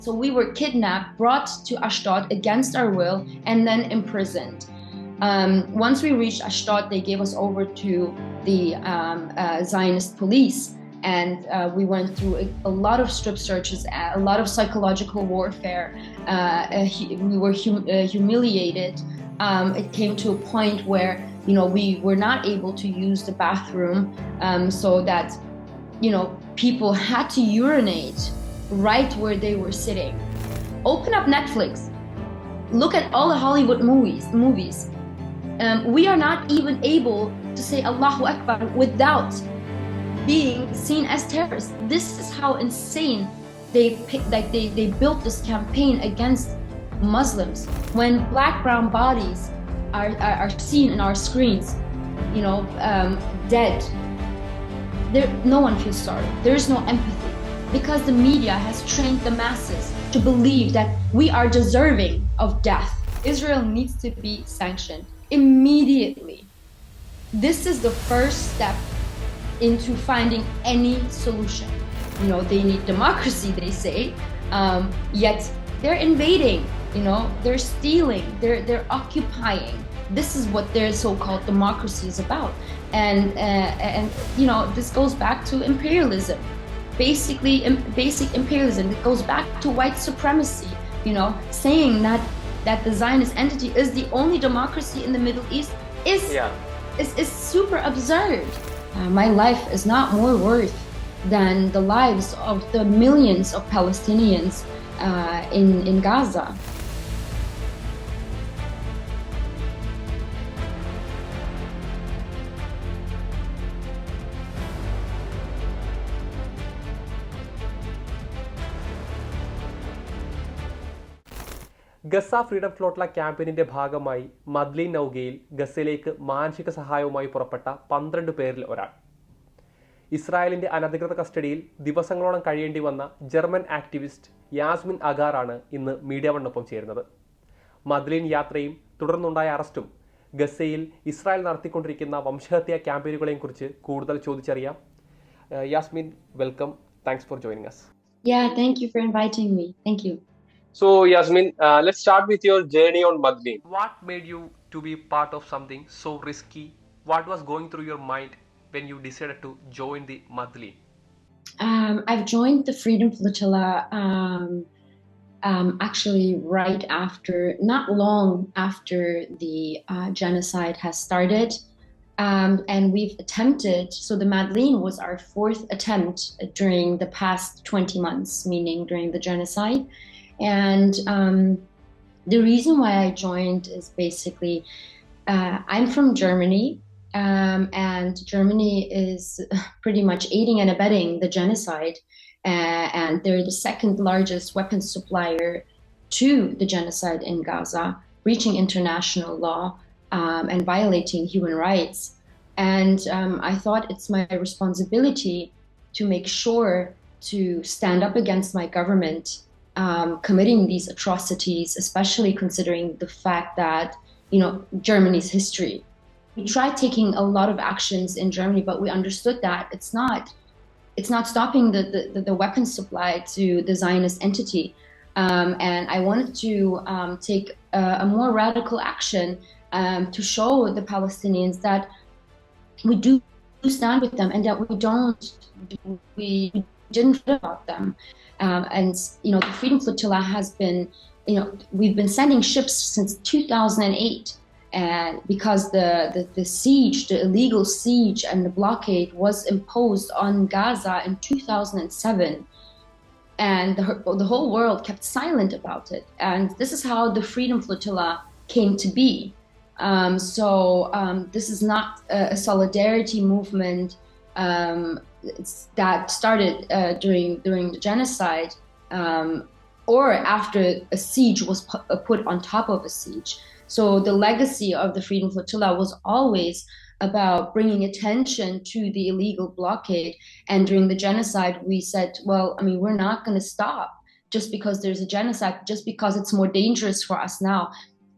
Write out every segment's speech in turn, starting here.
So we were kidnapped, brought to Ashdod against our will, and then imprisoned. Once we reached Ashdod, they gave us over to the Zionist police, and we went through a lot of strip searches, a lot of psychological warfare. We were humiliated. It came to a point where, we were not able to use the bathroom, so that, people had to urinate right where they were sitting. Open up Netflix. Look at all the Hollywood movies. We are not even able to say Allahu Akbar without being seen as terrorists. This is how insane they built this campaign against Muslims. When black, brown bodies are seen in our screens, dead, no one feels sorry. There is no empathy, because the media has trained the masses to believe that we are deserving of death. Israel needs to be sanctioned immediately. This is the first step into finding any solution. They need democracy, they say, yet they're invading, they're stealing, they're occupying. This is what their so-called democracy is about. And this goes back to imperialism. Basic imperialism. It goes back to white supremacy, saying that the Zionist entity is the only democracy in the Middle East is super absurd. My life is not more worth than the lives of the millions of Palestinians in Gaza. Gaza freedom flotilla ക്യാമ്പയിനിന്റെ ഭാഗമായി Madleen നൗകയിൽ ഗസയിലേക്ക് മാനുഷിക സഹായവുമായി പുറപ്പെട്ട 12 പേരിൽ ഒരാൾ. ഇസ്രായേലിന്റെ അനധികൃത കസ്റ്റഡിയിൽ ദിവസങ്ങളോളം കഴിയേണ്ടി വന്ന ജർമൻ ആക്ടിവിസ്റ്റ് യാസ്മിൻ അഗാർ ആണ് ഇന്ന് മീഡിയ വണ്ണൊപ്പം ചേരുന്നത്. മദ്ലീൻ യാത്രയും തുടർന്നുണ്ടായ അറസ്റ്റും ഗസയിൽ ഇസ്രായേൽ നടത്തിക്കൊണ്ടിരിക്കുന്ന വംശഹത്യാ ക്യാമ്പയിനുകളെയും കുറിച്ച് കൂടുതൽ ചോദിച്ചറിയാം. Yasmin, welcome. Thanks for joining us. Yeah, thank you for inviting me. Thank you. So Yasemin, let's start with your journey on Madleen. What made you to be part of something so risky? What was going through your mind when you decided to join the Madleen? I've joined the Freedom Flotilla actually right after, not long after the genocide has started. And we've attempted, so the Madleen was our 4th attempt during the past 20 months, meaning during the genocide. And the reason why I joined is basically, I'm from Germany, and Germany is pretty much aiding and abetting the genocide, and they're the 2nd largest weapons supplier to the genocide in Gaza, breaching international law and violating human rights. And I thought it's my responsibility to make sure to stand up against my government committing these atrocities, especially considering the fact that, Germany's history. We tried taking a lot of actions in Germany, but we understood that it's not stopping the weapons supply to the Zionist entity. And I wanted to take a more radical action to show the Palestinians that we do stand with them and that we didn't forget about them. And the Freedom Flotilla has been, we've been sending ships since 2008, and because the siege, the illegal siege and the blockade was imposed on Gaza in 2007, and the whole world kept silent about it. And this is how the Freedom Flotilla came to be. This is not a solidarity movement that started during the genocide or after a siege was put on top of a siege. So the legacy of the Freedom Flotilla was always about bringing attention to the illegal blockade. And during the genocide, we said, well, we're not going to stop just because there's a genocide, just because it's more dangerous for us now.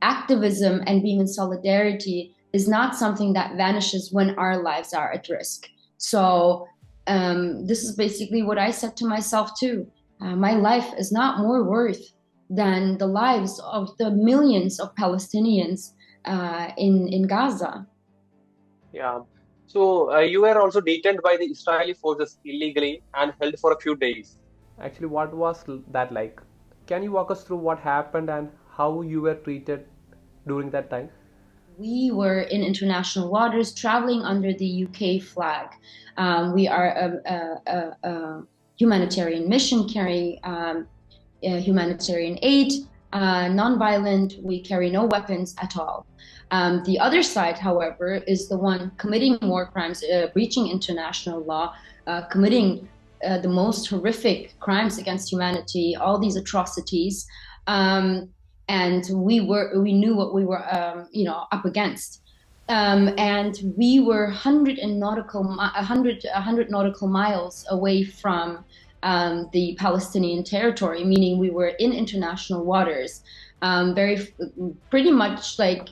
Activism and being in solidarity is not something that vanishes when our lives are at risk. So this is basically what I said to myself too. my life is not more worth than the lives of the millions of Palestinians in Gaza. Yeah. So you were also detained by the Israeli forces illegally and held for a few days. Actually, what was that like? Can you walk us through what happened and how you were treated during that time? We were in international waters traveling under the UK flag. We are a humanitarian mission carrying humanitarian aid, non-violent. We carry no weapons at all. The other side, however, is the one committing war crimes, breaching international law, committing the most horrific crimes against humanity, all these atrocities. And we knew what we were, up against. And we were 100 nautical miles away from the Palestinian territory, meaning we were in international waters, pretty much like,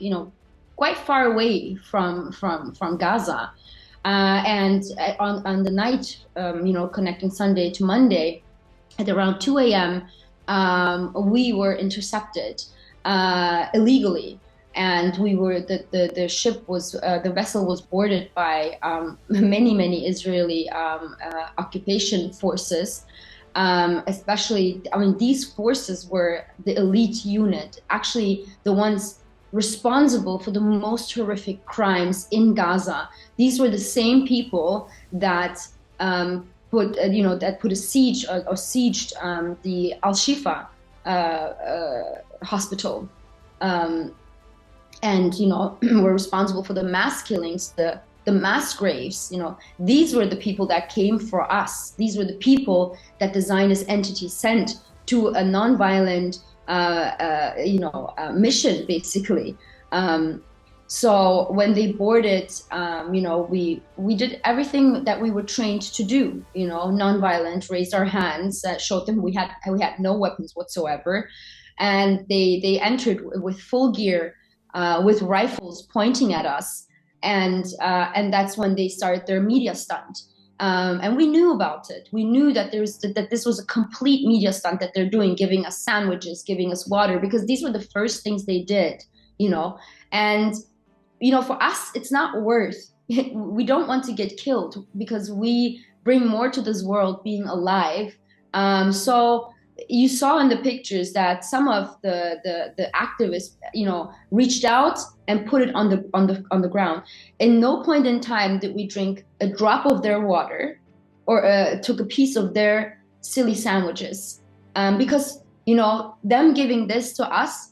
quite far away from Gaza. And on the night, connecting Sunday to Monday, at around 2 a.m., we were intercepted illegally, and the ship was the vessel was boarded by many Israeli occupation forces. Especially, these forces were the elite unit, actually the ones responsible for the most horrific crimes in Gaza. These were the same people that put a siege or sieged the Al-Shifa hospital, and were responsible for the mass killings, the mass graves. These were the people that came for us. These were the people that the Zionist entity sent to a non-violent mission, basically. So when they boarded, we did everything that we were trained to do. Non-violent, raised our hands, showed them we had no weapons whatsoever, and they entered with full gear, with rifles pointing at us, and that's when they started their media stunt. And we knew about it. We knew that this was a complete media stunt that they're doing, giving us sandwiches, giving us water, because these were the first things they did, And, for us, it's not worth. We don't want to get killed because we bring more to this world being alive. So you saw in the pictures that some of the activists, reached out and put it on the ground. In no point in time did we drink a drop of their water or took a piece of their silly sandwiches, because them giving this to us,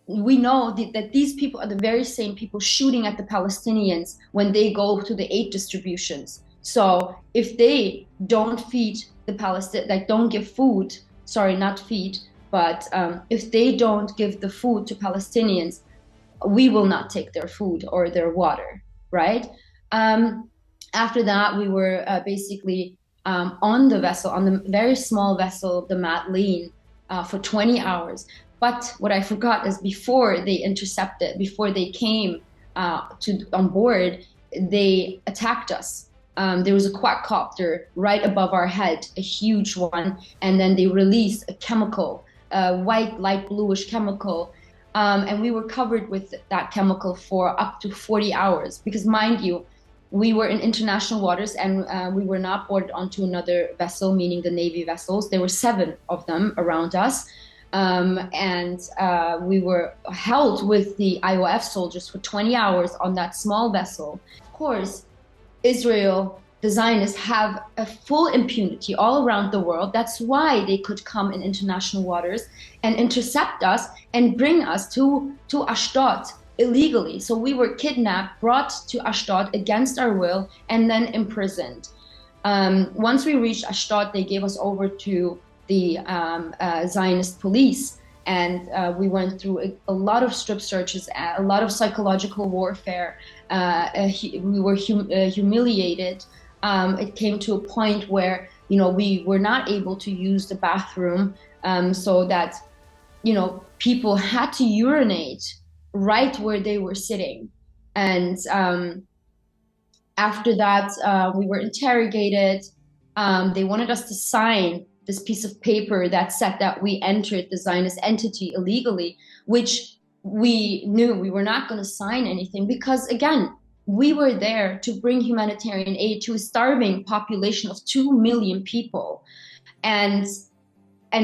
we know that these people are the very same people shooting at the Palestinians when they go to the aid distributions. So if they don't feed the Palestinians, don't give food. Sorry, not feed, but if they don't give the food to Palestinians, we will not take their food or their water, right? After that, we were basically on the vessel, on the very small vessel, the Madleen, for 20 hours. But what I forgot is before they came on board, they attacked us. There was a quadcopter right above our head, a huge one, and then they released a chemical, white, light bluish chemical, and we were covered with that chemical for up to 40 hours. Because mind you, we were in international waters, and we were not boarded onto another vessel, meaning the Navy vessels. There were 7 of them around us, and we were held with the IOF soldiers for 20 hours on that small vessel. Of course, Israel, the Zionists, have a full impunity all around the world. That's why they could come in international waters and intercept us and bring us to Ashdod illegally. So we were kidnapped, brought to Ashdod against our will, and then imprisoned. Once we reached Ashdod, they gave us over to the Zionist police, and we went through a lot of strip searches, a lot of psychological warfare. We were humiliated. It came to a point where we were not able to use the bathroom, so that people had to urinate right where they were sitting. And after that, we were interrogated. They wanted us to sign this piece of paper that said that we entered the Zionist entity illegally, which we knew we were not going to sign anything because, again, we were there to bring humanitarian aid to a starving population of 2 million people. And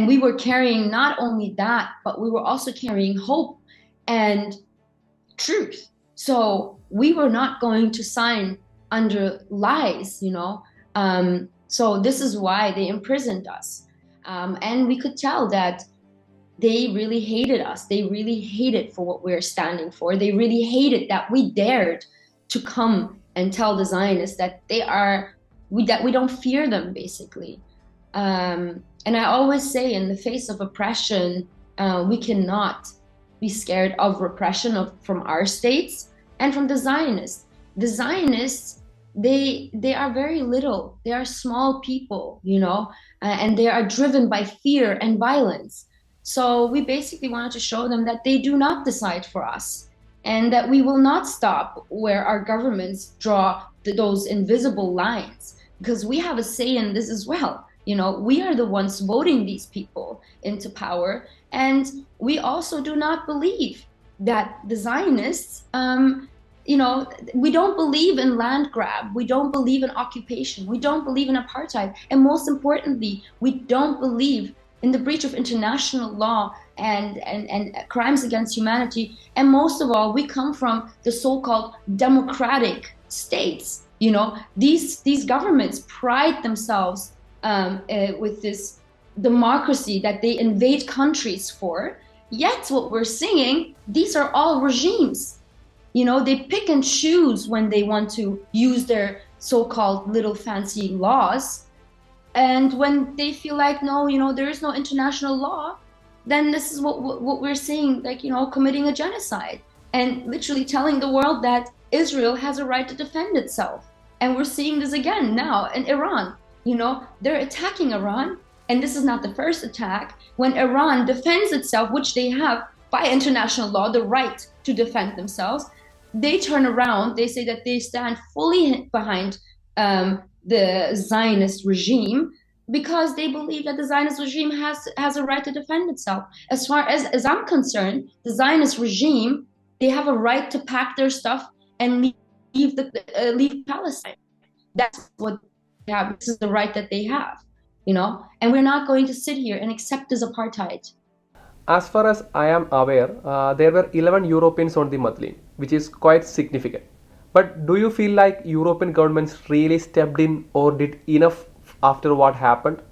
we were carrying not only that, but we were also carrying hope and truth. So we were not going to sign under lies, So this is why they imprisoned us. And we could tell that they really hated us. They really hated for what we're standing for. They really hated that we dared to come and tell the Zionists that that we don't fear them, basically. And I always say, in the face of oppression, we cannot be scared of repression from our states and from the Zionists. The Zionists, they are very little. They are small people, and they are driven by fear and violence. So we basically wanted to show them that they do not decide for us, and that we will not stop where our governments draw those invisible lines, because we have a say in this as well. We are the ones voting these people into power, and we also do not believe that the Zionists, we don't believe in land grab. We don't believe in occupation. We don't believe in apartheid. And most importantly, we don't believe in the breach of international law and crimes against humanity. And most of all, we come from the so-called democratic states. These governments pride themselves with this democracy that they invade countries for. Yet what we're seeing, these are all regimes. They pick and choose when they want to use their so-called little fancy laws. And when they feel like, no, there is no international law, then this is what we're seeing, committing a genocide and literally telling the world that Israel has a right to defend itself. And we're seeing this again now in Iran. They're attacking Iran, and this is not the first attack. When Iran defends itself, which they have by international law, the right to defend themselves, they turn around, they say that they stand fully behind the Zionist regime because they believe that the Zionist regime has a right to defend itself. As far as I'm concerned, the Zionist regime, they have a right to pack their stuff and leave Palestine. That's what they have. This is the right that they have, and we're not going to sit here and accept this apartheid. As far as I am aware, there were 11 Europeans on the Madleen, which is quite significant. But do you feel like European governments really stepped in or did enough after what happened?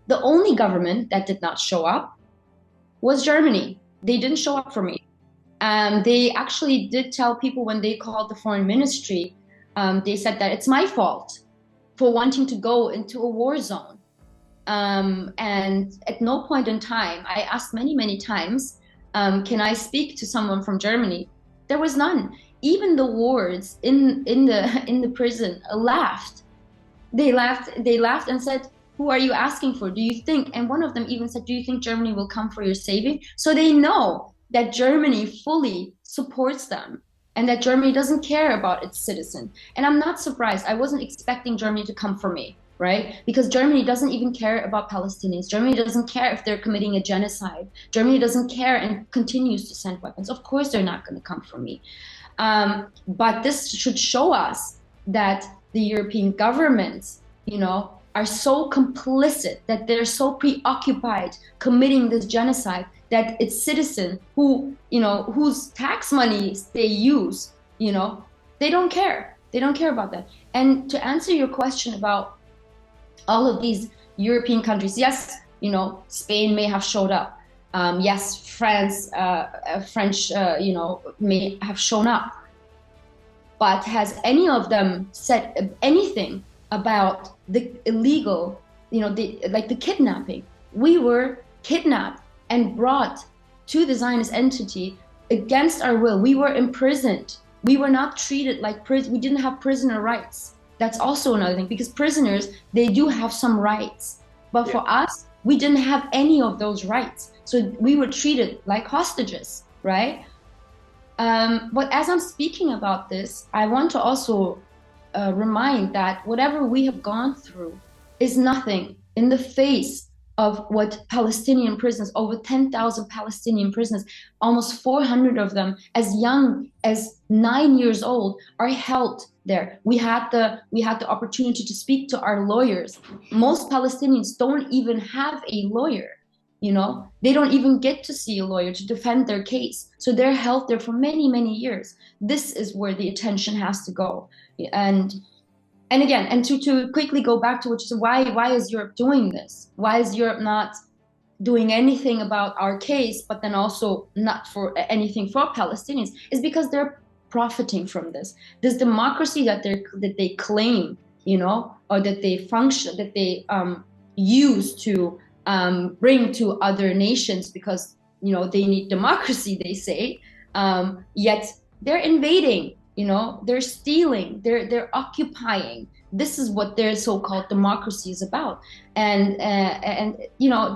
The only government that did not show up was Germany. They didn't show up for me. They actually did tell people when they called the foreign ministry, they said that it's my fault for wanting to go into a war zone. And at no point in time, I asked many times, can I speak to someone from Germany? There was none. Even the wards in the prison laughed. They laughed and said, who are you asking for? Do you think? And one of them even said, do you think Germany will come for your saving? So they know that Germany fully supports them and that Germany doesn't care about its citizen. And I'm not surprised. I wasn't expecting Germany to come for me. Right? Because Germany doesn't even care about Palestinians. Germany doesn't care if they're committing a genocide. Germany doesn't care and continues to send weapons. Of course, they're not going to come for me. But this should show us that the European governments, are so complicit, that they're so preoccupied committing this genocide that its citizens whose tax money they use, they don't care. They don't care about that. And to answer your question about all of these European countries, yes, Spain may have showed up. Yes, French, may have shown up. But has any of them said anything about the illegal, the kidnapping? We were kidnapped and brought to the Zionist entity against our will. We were imprisoned. We were not treated like we didn't have prisoner rights. That's also another thing, because prisoners, they do have some rights. But for us, we didn't have any of those rights. So we were treated like hostages, right? But as I'm speaking about this, I want to also remind that whatever we have gone through is nothing in the face of what Palestinian prisoners, over 10,000 Palestinian prisoners, almost 400 of them as young as 9 years old, are held there. We had the opportunity to speak to our lawyers. Most Palestinians don't even have a lawyer. They don't even get to see a lawyer to defend their case. So they're held there for many, many years. This is where the attention has to go. And again, and to quickly go back to what you said, why is Europe doing this? Why is Europe not doing anything about our case, but then also not for anything for Palestinians? Is because they're profiting from this democracy that they claim, or that they use to bring to other nations because they need democracy, they say, yet they're invading, they're stealing, they're occupying. This is what their so-called democracy is about. And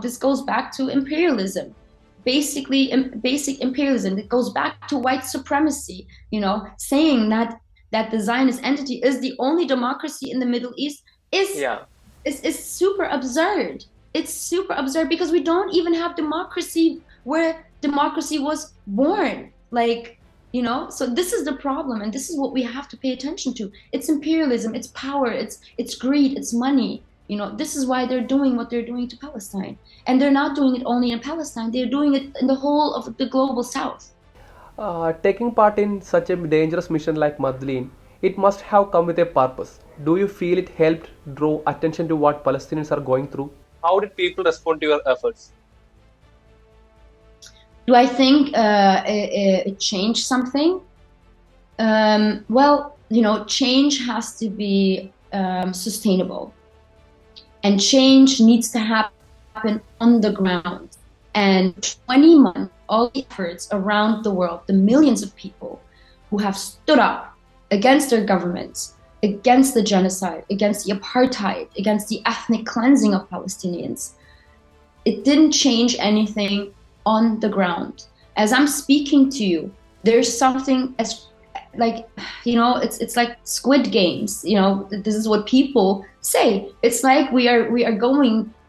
this goes back to imperialism, basic imperialism. It goes back to white supremacy, saying that the Zionist entity is the only democracy in the Middle East is super absurd. It's super absurd because we don't even have democracy where democracy was born. So this is the problem, and this is what we have to pay attention to. It's imperialism, it's power, it's greed, it's money. This is why they're doing what they're doing to Palestine. And they're not doing it only in Palestine, they're doing it in the whole of the global south. Taking part in such a dangerous mission like Madleen, it must have come with a purpose. Do you feel it helped draw attention to what Palestinians are going through? How did people respond to your efforts? Do I think it changed something? Well, change has to be sustainable. And change needs to happen on the ground. And 20 months, all the efforts around the world, the millions of people who have stood up against their governments, against the genocide, against the apartheid, against the ethnic cleansing of Palestinians, it didn't change anything on the ground. As I'm speaking to you, there's something as it's like Squid Games. This is what people say. It's like we are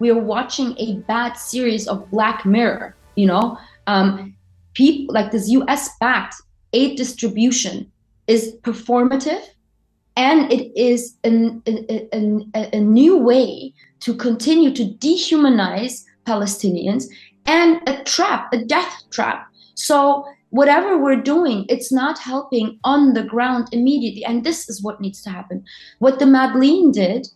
watching a bad series of Black Mirror. People like this US-backed aid distribution is performative, and it is a new way to continue to dehumanize Palestinians, and a death trap. So whatever we're doing, it's not helping on the ground immediately. And this is what needs to happen. What the Madleen did,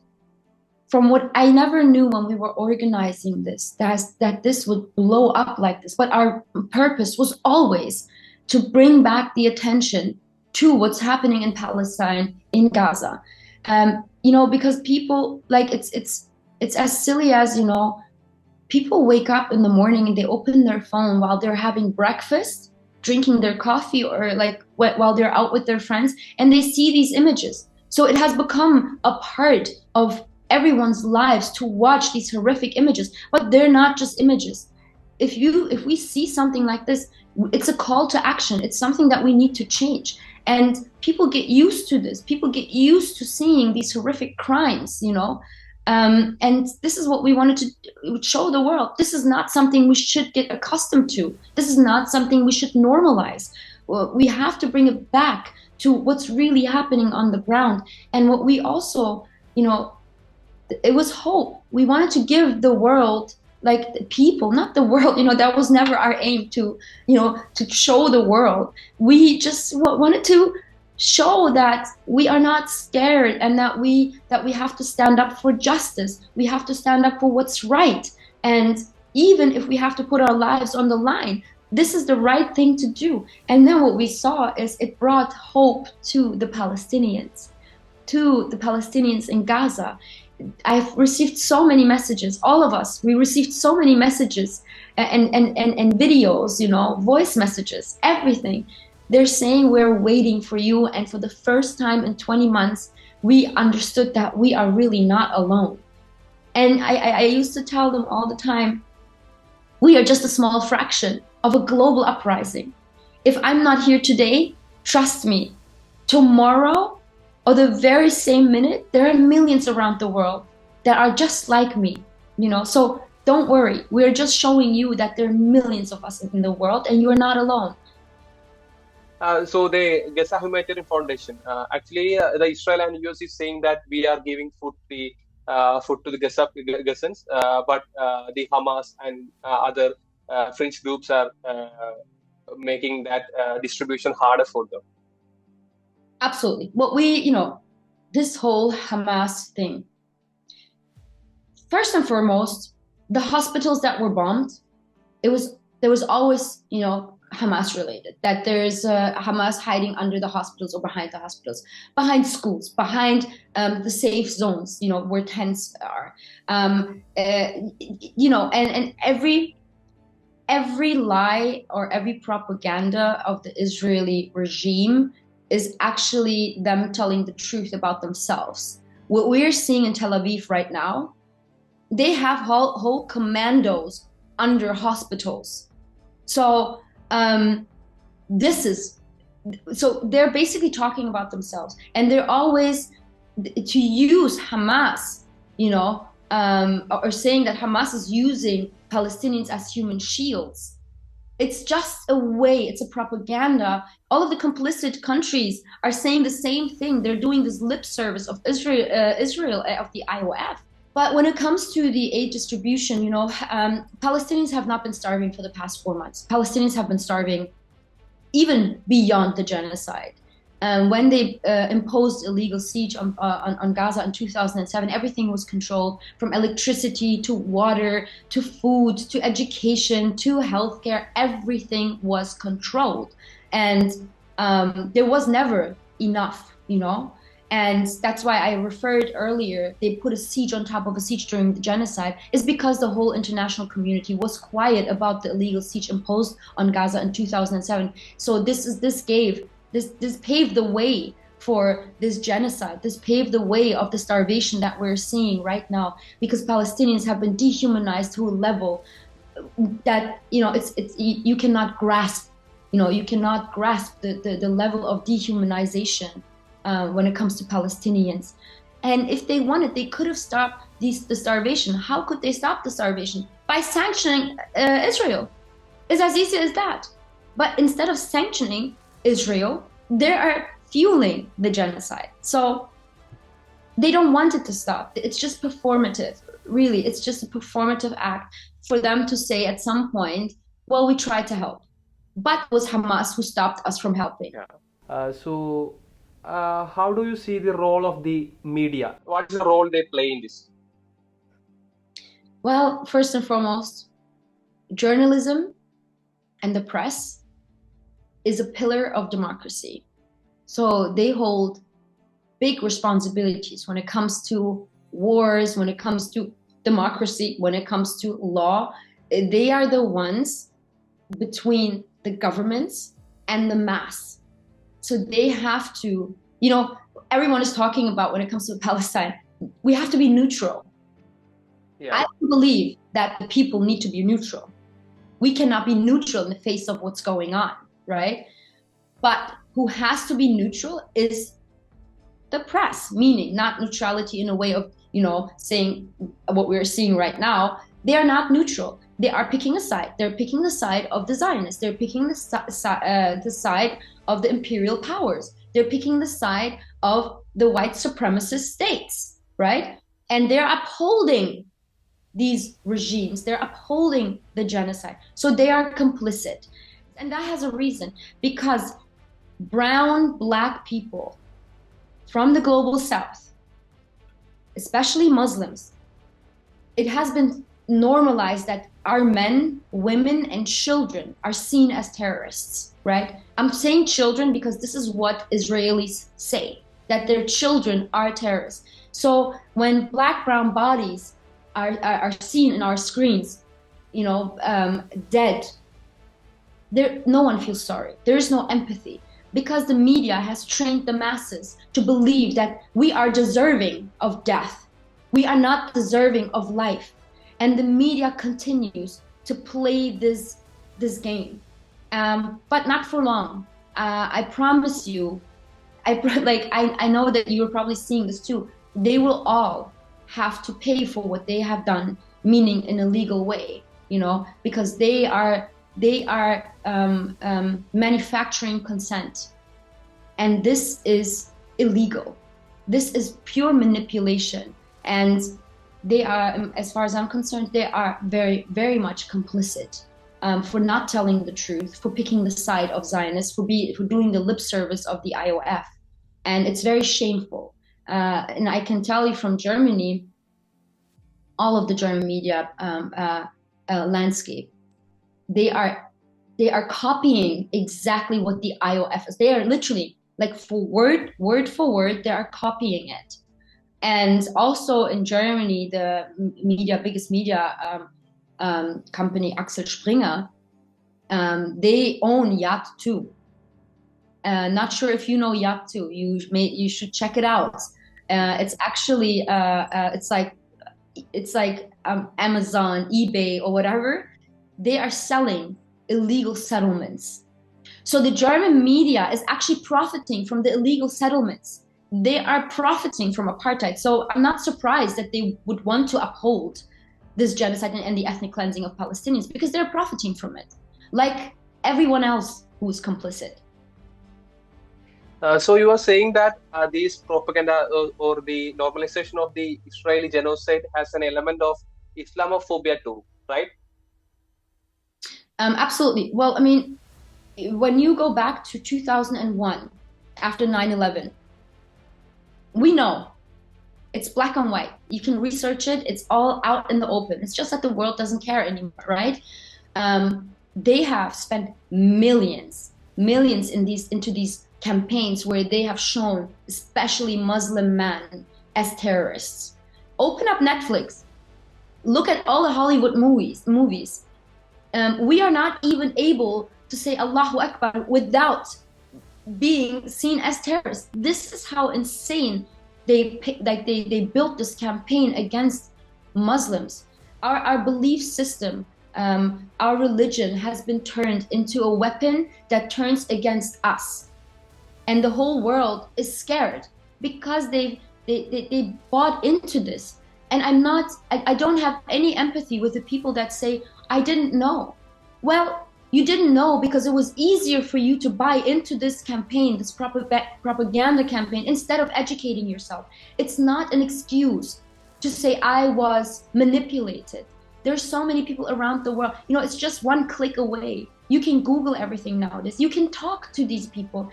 from what I never knew when we were organizing this, that this would blow up like this. But our purpose was always to bring back the attention to what's happening in Palestine, in Gaza. Because people, it's as silly as, people wake up in the morning and they open their phone while they're having breakfast, drinking their coffee, or while they're out with their friends, and they see these images. So it has become a part of everyone's lives to watch these horrific images, but they're not just images. If we see something like this, it's a call to action. It's something that we need to change. And people get used to this. People get used to seeing these horrific crimes, and this is what we wanted to show the world. This is not something we should get accustomed to. This is not something we should normalize. We have to bring it back to what's really happening on the ground. And what we also, it was hope. We wanted to give the world, the people, not the world, that was never our aim to show the world. We just wanted to show that we are not scared, and that we have to stand up for justice. We have to stand up for what's right. And even if we have to put our lives on the line, this is the right thing to do. And then what we saw is it brought hope to the Palestinians in Gaza. I've received so many messages, all of us, we received so many messages and videos, voice messages, everything. They're saying, we're waiting for you. And for the first time in 20 months, we understood that we are really not alone. And I used to tell them all the time, we are just a small fraction of a global uprising. If I'm not here today, trust me, tomorrow or the very same minute, there are millions around the world that are just like me. So don't worry. We're just showing you that there are millions of us in the world and you're not alone. So the Gaza Humanitarian Foundation, actually, the Israel and US is saying that we are giving food to the Gazans, but the Hamas and other fringe groups are making that distribution harder for them. Absolutely. Well, this whole Hamas thing, first and foremost, the hospitals that were bombed, there was always, Hamas related, that there's Hamas hiding under the hospitals or behind the hospitals, behind schools, behind the safe zones, where tents are, and every lie or every propaganda of the Israeli regime is actually them telling the truth about themselves. What we're seeing in Tel Aviv right now, they have whole commandos under hospitals. So they're basically talking about themselves, and they're always to use Hamas, or saying that Hamas is using Palestinians as human shields. It's just a way, it's a propaganda. All of the complicit countries are saying the same thing. They're doing this lip service of Israel of the IOF. But when it comes to the aid distribution, Palestinians have not been starving for the past 4 months. Palestinians have been starving even beyond the genocide. When they imposed illegal siege on Gaza in 2007, everything was controlled, from electricity to water to food to education to healthcare. Everything was controlled, and there was never enough, And that's why I referred earlier, they put a siege on top of a siege during the genocide, is because the whole international community was quiet about the illegal siege imposed on Gaza in 2007. So this paved the way for this genocide. This paved the way of the starvation that we're seeing right now, because Palestinians have been dehumanized to a level that, you cannot grasp, you cannot grasp the level of dehumanization when it comes to Palestinians. And if they wanted, they could have stopped the starvation. How could they stop the starvation? By sanctioning Israel. It's as easy as that. But instead of sanctioning Israel, they are fueling the genocide. So they don't want it to stop. It's just performative. Really, it's just a performative act for them to say at some point, well, we tried to help. But it was Hamas who stopped us from helping. Yeah. How do you see the role of the media? What is the role they play in this? Well, first and foremost, journalism and the press is a pillar of democracy. So they hold big responsibilities when it comes to wars, when it comes to democracy, when it comes to law. They are the ones between the governments and the mass. So they have to, everyone is talking about when it comes to Palestine, we have to be neutral. Yeah. I believe that the people need to be neutral. We cannot be neutral in the face of what's going on, right? But who has to be neutral is the press, meaning not neutrality in a way of, saying what we're seeing right now. They are not neutral. They are picking a side. They're picking the side of the Zionists. They're picking the side of the imperial powers. They're picking the side of the white supremacist states, right? And they're upholding these regimes. They're upholding the genocide. So they are complicit. And that has a reason, because brown, black people from the global south, especially Muslims, it has been normalized that our men, women, and children are seen as terrorists, right? I'm saying children because this is what Israelis say, that their children are terrorists. So when black, brown bodies are seen in our screens, dead, no one feels sorry. There is no empathy, because the media has trained the masses to believe that we are deserving of death. We are not deserving of life. And the media continues to play this game, but not for long. I promise you, I know that you're probably seeing this too. They will all have to pay for what they have done. meaning in a legal way, because they are manufacturing consent, and this is illegal. This is pure manipulation, and they are, as far as I'm concerned, they are very, very much complicit for not telling the truth, for picking the side of Zionists, for doing the lip service of the IOF, and it's very shameful. And I can tell you from Germany, all of the German media landscape, they are copying exactly what the IOF is. They are literally, like, word for word, they are copying it. And also in Germany, the biggest media company, Axel Springer, they own Yacht 2. Not sure if you know Yacht 2. You should check it out. It's actually it's like Amazon, eBay, or whatever. They are selling illegal settlements. So the German media is actually profiting from the illegal settlements. They are profiting from apartheid. So I'm not surprised that they would want to uphold this genocide and the ethnic cleansing of Palestinians, because they're profiting from it, like everyone else who is complicit. So you are saying that these propaganda or the normalization of the Israeli genocide has an element of Islamophobia too, right? Absolutely. Well, I mean, when you go back to 2001, after 9/11, we know it's black and white. You can research it. It's all out in the open. It's just that the world doesn't care anymore, right? They have spent millions into these campaigns where they have shown especially Muslim men as terrorists. Open up Netflix. Look at all the Hollywood movies. We are not even able to say Allahu Akbar without being seen as terrorists. This is how insane they built this campaign against Muslims. Our belief system, our religion has been turned into a weapon that turns against us. And the whole world is scared because they bought into this. And I don't have any empathy with the people that say, I didn't know. Well, you didn't know because it was easier for you to buy into this campaign, this propaganda campaign, instead of educating yourself. It's not an excuse to say I was manipulated. There's so many people around the world. It's just one click away. You can Google everything nowadays. You can talk to these people.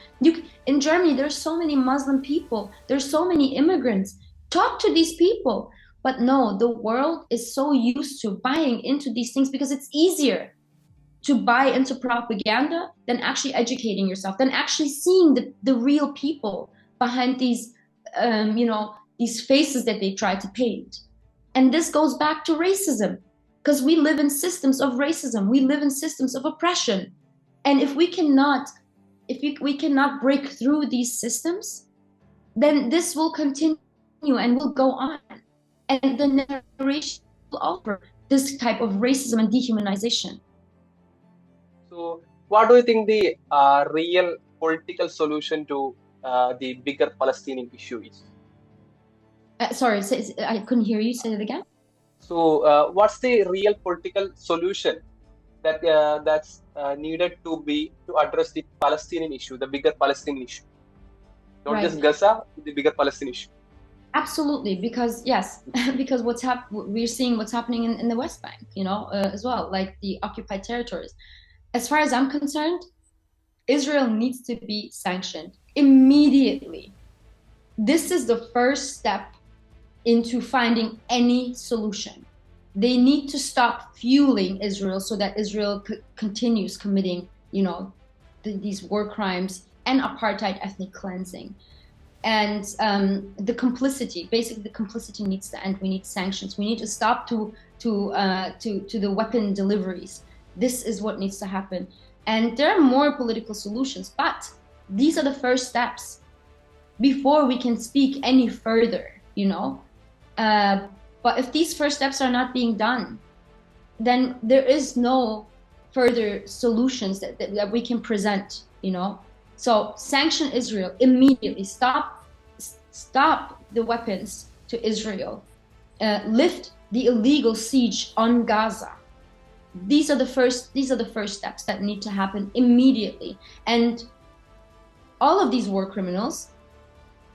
In Germany, there's so many Muslim people. There's so many immigrants. Talk to these people. But no, the world is so used to buying into these things because it's easier to buy into propaganda than actually educating yourself, than actually seeing the real people behind these, these faces that they try to paint. And this goes back to racism, because we live in systems of racism. We live in systems of oppression. And if we cannot break through these systems, then this will continue and will go on. And the narration will offer this type of racism and dehumanization. So what do you think the real political solution to the bigger Palestinian issue is? Sorry, I couldn't hear you. Say it again. So what's the real political solution that's needed to address the Palestinian issue, the bigger Palestinian issue? Not just Gaza, the bigger Palestinian issue. Absolutely, because because we're seeing what's happening in the West Bank, as well, like the occupied territories. As far as I'm concerned, Israel needs to be sanctioned immediately. This is the first step into finding any solution. They need to stop fueling Israel so that Israel continues committing, these war crimes and apartheid ethnic cleansing. And the complicity needs to end. We need sanctions. We need to stop to the weapon deliveries. This is what needs to happen. And there are more political solutions, but these are the first steps before we can speak any further, But if these first steps are not being done, then there is no further solutions that we can present, So sanction Israel immediately. Stop the weapons to Israel. Lift the illegal siege on Gaza. These are the first steps that need to happen immediately. And all of these war criminals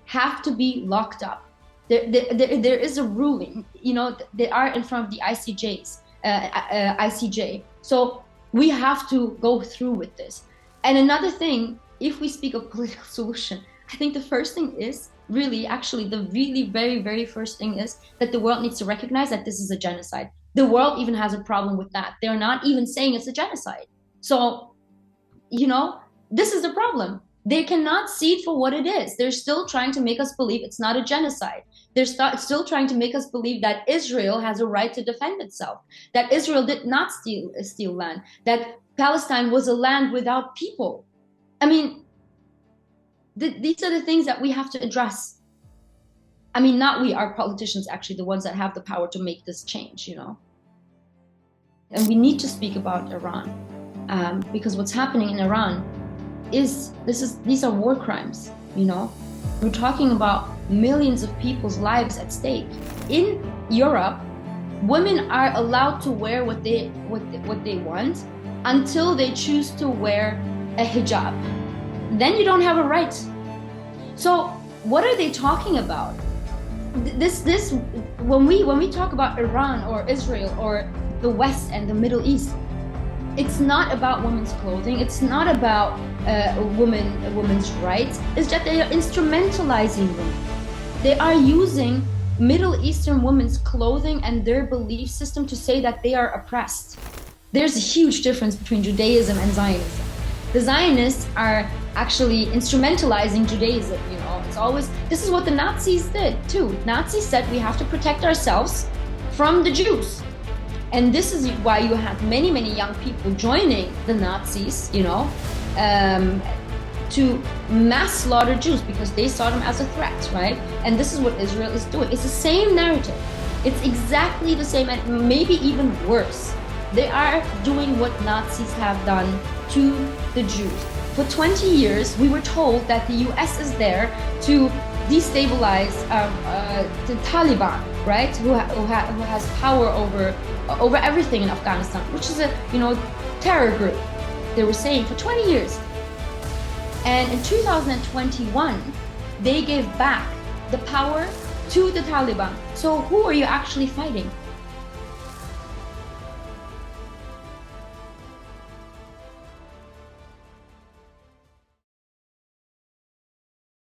have to be locked up. There is a ruling, they are in front of the ICJ. So we have to go through with this. And another thing, if we speak of political solution, I think the first thing is the very, very first thing is that the world needs to recognize that this is a genocide. The world even has a problem with that. They're not even saying it's a genocide. So, this is the problem. They cannot see it for what it is. They're still trying to make us believe it's not a genocide. They're still trying to make us believe that Israel has a right to defend itself, that Israel did not steal land, that Palestine was a land without people. I mean, these are the things that we have to address. I mean, not we, our politicians, actually, the ones that have the power to make this change, And we need to speak about Iran, because what's happening in Iran these are war crimes, We're talking about millions of people's lives at stake. In Europe, women are allowed to wear what they want until they choose to wear a hijab. Then you don't have a right. So what are they talking about? This when we talk about Iran or Israel or the West and the Middle East, it's not about women's clothing. It's not about women's rights. It's that they are instrumentalizing women. They are using Middle Eastern women's clothing and their belief system to say that they are oppressed. There's a huge difference between Judaism and Zionism. The Zionists are actually instrumentalizing Judaism, this is what the Nazis did too. Nazis said we have to protect ourselves from the Jews. And this is why you have many, many young people joining the Nazis, to mass slaughter Jews because they saw them as a threat, right? And this is what Israel is doing. It's the same narrative. It's exactly the same, and maybe even worse. They are doing what Nazis have done to the Jews. For 20 years, we were told that the US is there to destabilize the Taliban, right? Who has power over everything in Afghanistan, which is a terror group. They were saying for 20 years. And in 2021, they gave back the power to the Taliban. So who are you actually fighting?